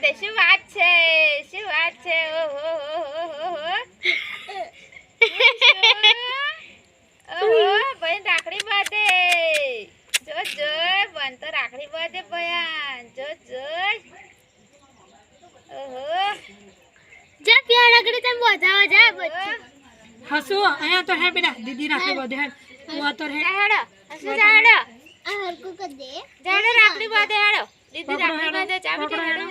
birthday શું વાત છે ઓહો ભાઈ રાખડી બર્થડે જો બન તો રાખડી બર્થડે બયાન જો ઓહો જા ત્યાં રાખડી તમે બજાવા જા બચ્ચી હસુ અહીંયા તો હે બેટા દીદી રાખડી બધે હે વો તો હે હેડો હસુ જાડો આ હરકુ કર દે જાડો રાખડી બર્થડે હેડો દીદી રાખડી બર્થડે ચા બેટા હેડો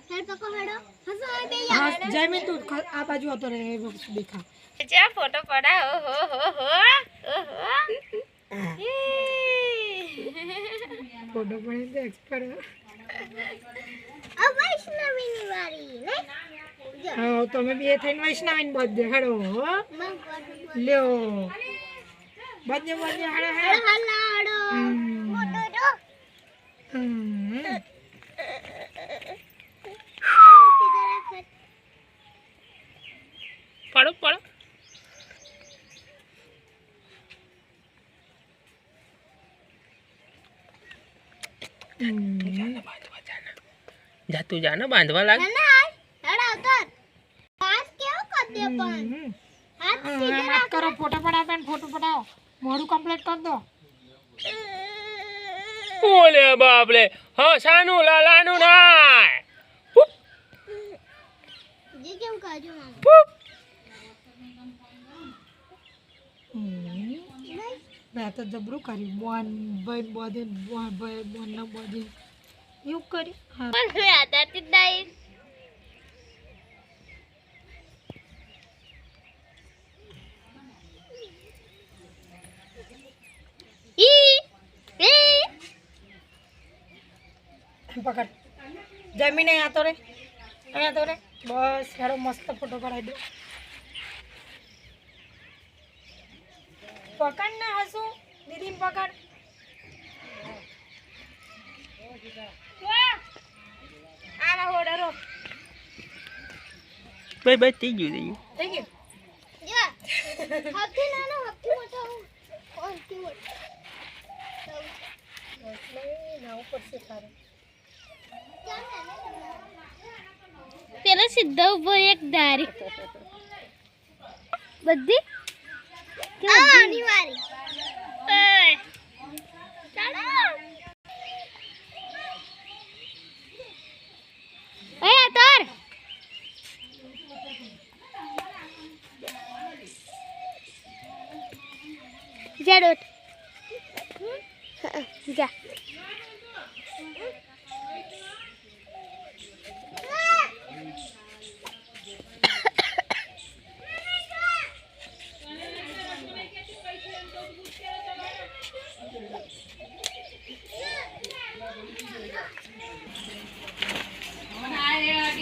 હેડ પકો હેડો હસુ આ બે હા જયમી તું આ બાજુ હતો રે દેખા જા ફોટો પડા ઓહો ફોટો પડે તો એક્સપર્ટ આ વૈષ્ણવીની વારી ને હા તમે બે થઈને વૈષ્ણવીન બર્થડે હેડો લ્યો બર્થડે હેડો હલાડો ફોટો જો પડો જાતું જાને બાંધવા લાગ હેડા ઉતર હાથ કેવો કર દે પણ હાથ સીધે વાત કરો ફોટો પડાવો બેન ફોટો પડાવો મોડું કમ્પ્લીટ કર દો ઓલે બાપલે હા સાનું લાલાનું નાય જે કેમ કાજો મેં તો જબરું કર્યું બોન ભાઈ બોધે ભાઈ બોન ના બોધે એવું કર્યું હા પણ આધારથી દાઈ પકડ જમીને અહીંયા તો રે બસ હેડો મસ્ત ફોટો પડાવી દો પકડ ને હસુ દીદી પકડ આવા હોડરો ભાઈ થઈ ગયું થઈ ગયું યા હપ્તી નાનો હપ્તી મોટો હપ્તી મોટો ના ઉપર છે તારે પેલા સીધા ઉભો એક દારી બધી આની વારી ચાલો એ તાર જડોટ જા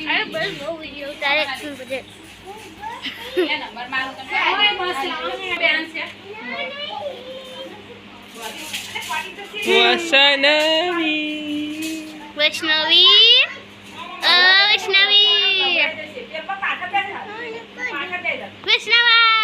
અરે બસ બહુ વિડિયો તારે શું બધે નંબર મારો તમે ઓય બસ લાવો બેન છે વૈષ્ણવી વૈષ્ણવા